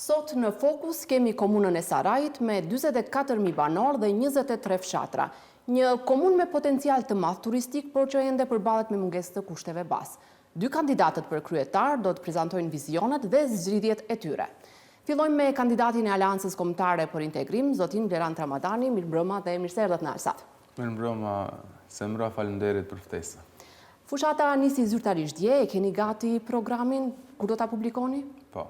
Sot në fokus kemi komunën e Sarajit me 44.000 banor dhe 23 fshatra. Një komunë me potencial të madh turistik, por që ende përballet me mungesë të kushteve bas. Dy kandidatët për kryetar do të prezantojnë vizionet dhe zgjidhjet e tyre. Fillojmë me kandidatin e Aleancës Kombëtare për Integrim, zotin Blerand Ramadani. Mirëmbrëma dhe mirëseardhët në Alsat. Mirëmbrëma, Semra, faleminderit për ftesën. Fushata nisi zyrtarisht dje, e keni gati programin, kur do ta publikoni? Po.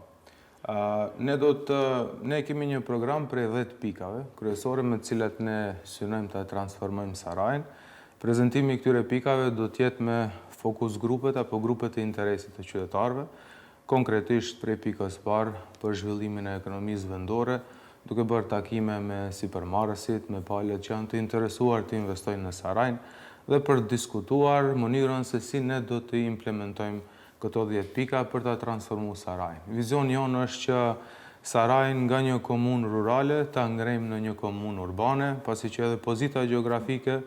Ne kemi një program prej 10 pikave, kryesore me të cilat ne synojmë të transformojmë Sarajin. Prezentimi i këtyre pikave do të jetë me fokus grupet apo grupet e interesit të qytetarëve, konkretisht prej pikës parë për zhvillimin e ekonomisë vendore, duke bërë takime me sipërmarrësit, me palët që janë të interesuar të investojnë në Sarajin dhe për diskutuar mënyrën se si ne do të implementojmë këto 10 pika për të transformu Sarajin. Vizioni jonë është që Sarajin nga një komunë rurale ta ngrejmë në një komunë urbane, pasi që edhe pozita gjeografike,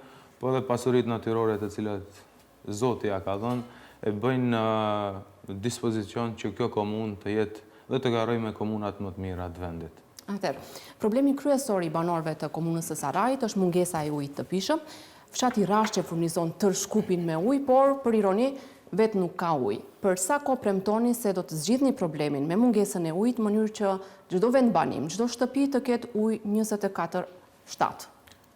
po edhe pasurit natyrore të cilat Zoti ja ka dhënë, e bëjnë në dispozicion që kjo komunë të jetë dhe të garojë me komunat më të mira të vendit. Atëherë, problemi kryesor i banorëve të komunës së Sarajit është mungesa e ujit të pishëm. Fshati Rashqe furnizon tërë Shkupin me ujë, por për ironi vetë nuk ka ujë. Për sa kohë premtoni se do të zgjidhni problemin me mungesën e ujit në mënyrë që çdo vend banim, çdo shtëpi të ketë ujë 24/7?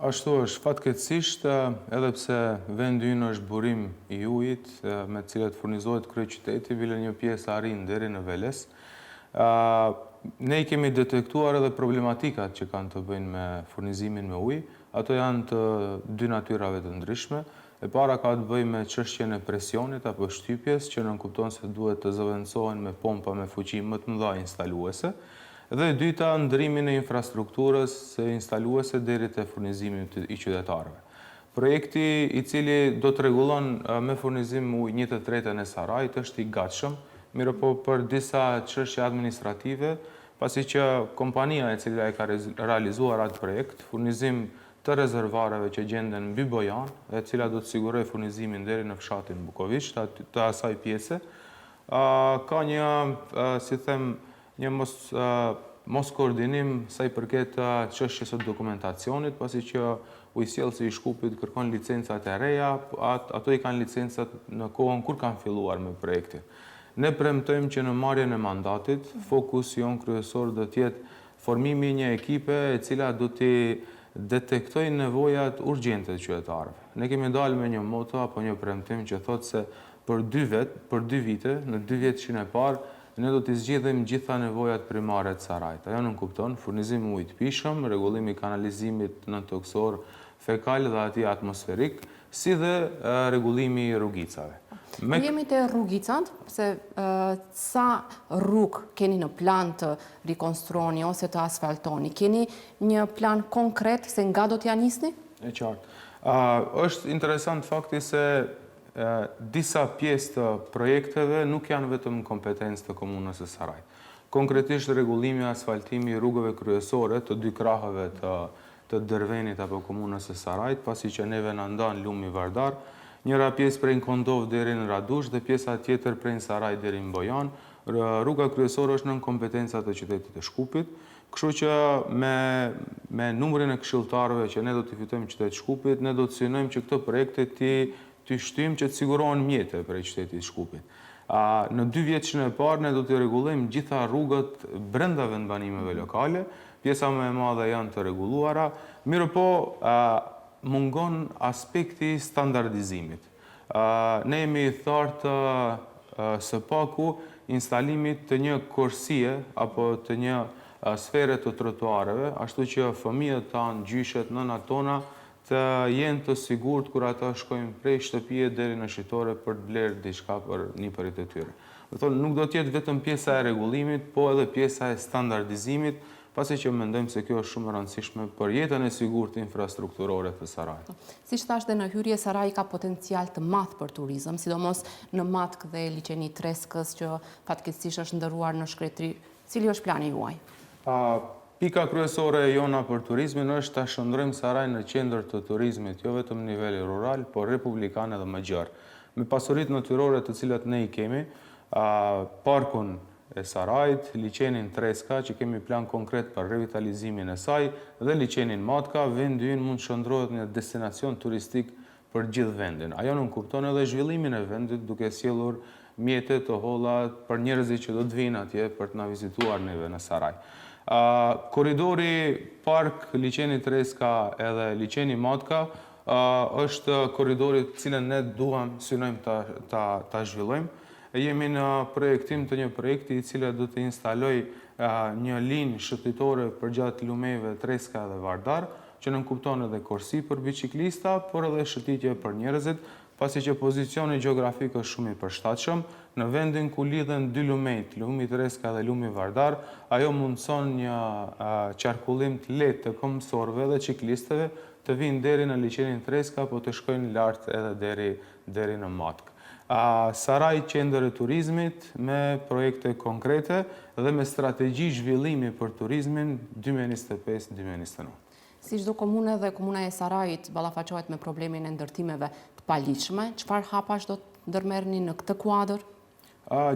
Ashtu është, fatkeqësisht, edhe pse vendi ynë është burim i ujit, me të cilat furnizohet kryeqyteti, bile një pjesë arrin deri në Veles. Ne i kemi detektuar edhe problematikat që kanë të bëjnë me furnizimin me ujë. Ato janë të dy natyrave të ndryshme. E para ka të bëjë me çështjen e presionit apo shtypjes, që nënkupton se duhet të zëvendësohen me pompa me fuqi më të mëdha instaluese. Dhe e dyta, ndrimin e infrastrukturës së instaluese deri te furnizimi i qytetarëve. Projekti i cili do të rregullon me furnizim ujë 1/3 e Sarajit është i gatshëm, mirë po për disa çështje administrative, pasi që kompania e cila e ka realizuar atë projekt, furnizim të rezervareve që gjenden mbi Bojan, e cila do të sigurojë furnizimin deri në fshatin Bukoviç, të asaj pjese, ka një, si them, një mos koordinim sa i përket çështjes së dokumentacionit, pasi që ujësjellësi i Shkupit kërkon licencat e reja, ato i kanë licencat në kohën kur kanë filluar me projektin. Ne premtojmë që në marrjen e mandatit, fokusi jon kryesor do të jetë formimi një ekipe e cila do të detektojë nevojat urgjente të qytetarëve. Ne kemi dalë me një moto apo një premtim që thotë se për 2 vite, në 2 vjetëshin e parë, ne do të zgjidhim gjitha nevojat primare të Sarajit. Ajo nënkupton furnizim ujë të pishëm, rregullimi i kanalizimit nëntoksor, fekal dhe atij atmosferik, si dhe rregullimi i rrugicave. Jemi te rrugicat, se sa rrugë keni në plan të rikonstruoni ose të asfaltoni? Keni një plan konkret se nga do t'ja nisni? E qartë. Është interesant fakti se disa pjesë të projekteve nuk janë vetëm kompetencë të komunës së Sarajit. Konkretisht rregullimi e asfaltimi i rrugëve kryesore të dy krahëve të Dervenit apo komunës së Sarajit, pasi që neve na ndan lumi Vardar, njëra pjesë prej Kondov deri në Radush dhe pjesa tjetër prej Saraj deri në Bojan. Rruga kryesore është nën kompetencat të qytetit të Shkupit, kështu që me numrin e këshilltarëve që ne do t'i fitojmë qytetit Shkupit, ne do të synojmë që këto projekte të shtyjmë që të sigurohen mjete prej qytetit Shkupit. Në 2 vjetëshin e parë ne do të rregullojmë gjitha rrugët brenda vendbanimeve lokale, pjesa më e madhe janë të rregulluara, mirë po mungon aspekti standardizimit. Ne jemi i thartë së paku instalimit të një korsie apo të një sfere të trotuareve, ashtu që fëmijët tanë, gjyshet, nënat tona të jenë të sigurt kur ata shkojnë prej shtëpie deri në shitore për të blerë diçka për nipërit e tyre. Do thonë, nuk do të jetë vetëm pjesa e rregullimit, po edhe pjesa e standardizimit, pasi që mendojmë se kjo është shumë e rëndësishme për jetën e sigurt infrastrukturore të Sarajit. Siç thash dhe në hyrje, Saraji ka potencial të madh për turizëm, sidomos në Matkë dhe liçeni Treskës, që fatkeqësisht është ndërruar në shkretëri. Cili është plani juaj? Pika kryesore e jona për turizmin është ta shndrojmë Sarajin në qendër të turizmit, jo vetëm në nivel rural, por republikan edhe më gjerë. Me pasuritë natyrore të cilat ne i kemi, parkun e Sarajit, liçenin Treska, që kemi plan konkret për revitalizimin e saj, dhe liçenin Matka, vendi ynë mund shndrohet një destinacion turistik për gjithë vendin. Ajo nuk kupton edhe zhvillimin e vendit duke sjellur mjete të holla për njerëzit që do të vinë atje për të na vizituar neve në Saraj. Korridori Park liçeni Treska edhe liçeni Matka është korridori të cilën ne synojmë ta zhvillojmë. Jemi në projektim të një projekti i cili do të instaloj një linjë shëtitore përgjatë lumeve Treska dhe Vardar, që nënkupton edhe korsi për biçiklista, por edhe shëtitje për njerëzit, pasi që pozicioni gjeografik është shumë i përshtatshëm, në vendin ku lidhen dy lumejt, lumi Treska dhe lumi Vardar, ajo mundson një qarkullim të lehtë të këmbësorëve dhe ciklistëve të vinë deri në liçenin Treska, po të shkojnë lart edhe deri në Matkë. Saraj qendër e turizmit me projekte konkrete dhe me strategji zhvillimi për turizmin 2025-2029. Si çdo komunë dhe komuna e Sarajit ballafaqohet me problemin e ndërtimeve të paligjshme, çfarë hapash do të ndërmerrni në këtë kuadër?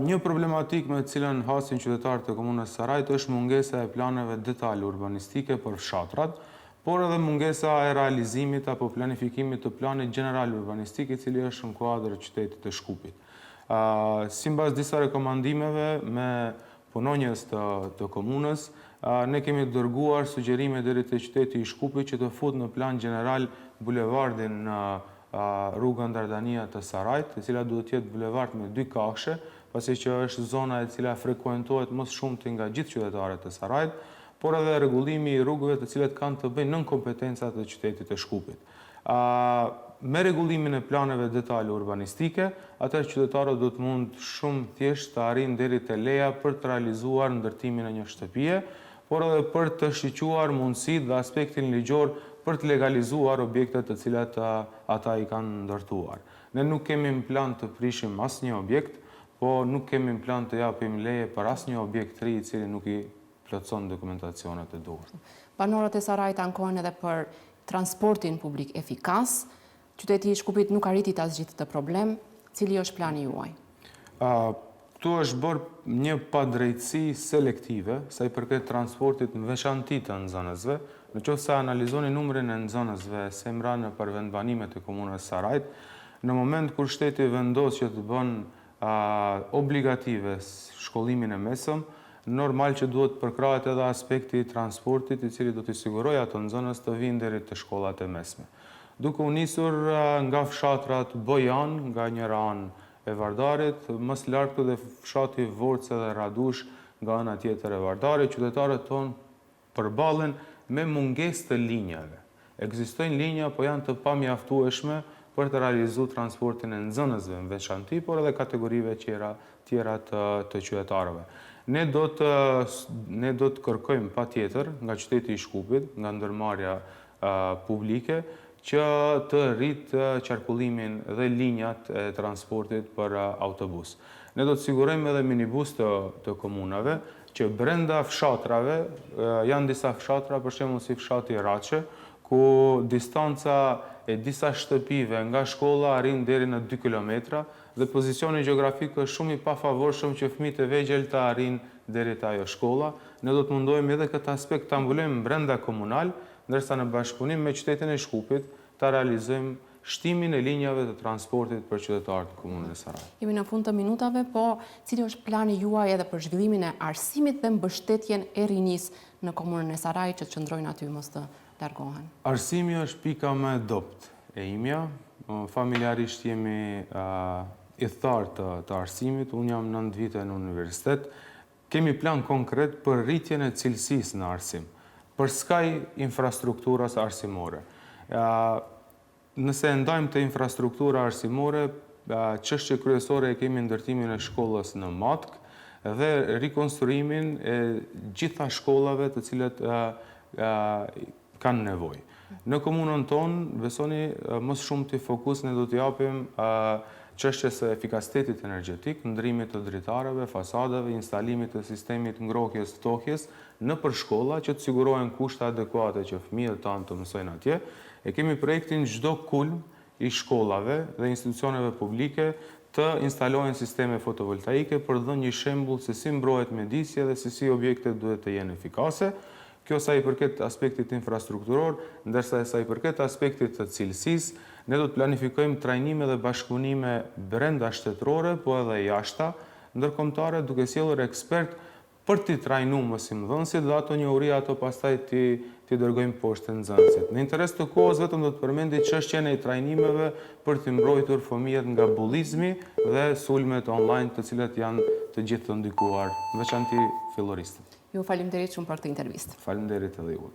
Një problematik me cilën hasin qytetarët e komunës Sarajit është mungesa e planeve detale urbanistike për fshatrat, por edhe mungesa e realizimit apo planifikimit të planit general urbanistik i cili është në kuadër qytetit të Shkupit. Sipas disa rekomandimeve me punonjës të komunës, ne kemi dërguar sugjerime deri te qyteti i Shkupit që të fut në plan general bulevardin në rrugën Dardania të Sarajit, e cila duhet të jetë bulevard me 2 kafshe, pasi që është zona e cila frekuentohet më shumë nga gjithë qytetarët të Sarajit, por edhe rregullimi i rrugëve të cilat kanë të bëjnë nën kompetencat e qytetit të Shkupit. Me rregullimin e planeve detale urbanistike, atëherë qytetarët do të mund shumë thjesht të arrijnë deri te leja për të realizuar ndërtimin e një shtëpie, por edhe për të shqyquar mundësitë dhe aspektin ligjor për të legalizuar objektet të cilat ata i kanë ndërtuar. Ne nuk kemi në plan të prishim asnjë objekt, po nuk kemi në plan të japim leje për asnjë objekt të ri i cili nuk i plotëson dokumentacionet e duhur. Banorët e Sarajit ankohen edhe për transportin publik efikas. Qyteti i Shkupit nuk arriti ta zgjidhë këtë problem. Cili është plani juaj? Këtu është bërë një padrejtësi selektive sa i përket transportit në veçanti të nxënësve. Nëse analizoni numrin e nxënësve se mran në përvendbanimet e komunës Sarajit, në moment kur shteti vendos që të bën obligative shkollimin e mesëm, normal që duhet përkrahet edhe aspekti i transportit i cili do t'i sigurojë ato nxënës të vinë deri te shkollat e mesme. Duke u nisur nga fshatrat Bojan, nga njëra anë e Vardarit, më së lartë dhe fshati Vorce dhe Radush nga ana tjetër e Vardarit, qytetarët tonë përballen me mungesë të linjave. Ekzistojnë linja, po janë të pamjaftueshme për të realizuar transportin e nxënësve në veçanti, por edhe kategorive tjera të qytetarëve. Ne do të kërkojmë patjetër nga qyteti i Shkupit, nga ndërmarrja publike, që të rritë qarkullimin dhe linjat e transportit për autobus. Ne do të sigurojmë edhe minibus të komunave, që brenda fshatrave, janë disa fshatra, për shembull si fshati Raçe, ku distanca e disa shtëpive nga shkolla arrin deri në 2 kilometra dhe pozicioni gjeografik është shumë i pafavorshëm që fëmijët e vegjël të arrijnë deri te ajo shkolla. Ne do të mundohemi edhe këtë aspekt ta mbulojmë brenda komunal, ndërsa në bashkëpunim me qytetin e Shkupit ta realizojmë shtimin e linjave të transportit për qytetarët e komunës së Sarajit. Jemi në fund të minutave, po cili është plani juaj edhe për zhvillimin e arsimit dhe mbështetjen e rinisë në komunën e Sarajit që të qëndrojnë aty mos të largohen? Arsimi është pika më e dobët e imja. Familjarisht jemi i thartë të arsimit, unë jam 9 vite në universitet. Kemi plan konkret për rritjen e cilësisë në arsim, për skaj infrastrukturës arsimore. Nëse ndajmë të infrastruktura arsimore, çështje kryesore e kemi ndërtimin e shkollës në Matkë dhe rikonstruimin e gjitha shkollave të cilat kanë nevojë. Në komunën tonë, besoni, më shumë të fokus ne do të japim çështjes së efikasitetit energjetik, ndrimit të dritareve, fasadave, instalimit të sistemit ngrohjesftokjes nëpër shkolla që të sigurohen kushte adekuate që fëmijët tanë të mësojnë atje. E kemi projektin çdo kulm i shkollave dhe institucioneve publike të instalojnë sisteme fotovoltaike për dhe një shembull se si mbrohet mjedisja dhe se si objektet duhet të jenë efikase. Kjo sa i përket aspektit infrastrukturor, ndërsa sa i përket aspektit të cilësisë, ne do të planifikojmë trajnime dhe bashkëpunime brenda shtetërore, po edhe jashta ndërkombëtare, duke sjellur ekspert për t'i trajnuar mësimdhënësit dhe ato njohuri ato pastaj t'i dërgojmë poshtë nxënësit. Në interes të kohës vetëm do të përmendi çështjen e trajnimeve për t'i mbrojtur fëmijët nga bullizmi dhe sulmet online, të cilat janë të gjithë të ndikuar, veçanti filloristët. Ju faleminderit shumë për këtë intervistë. Faleminderit edhe ju.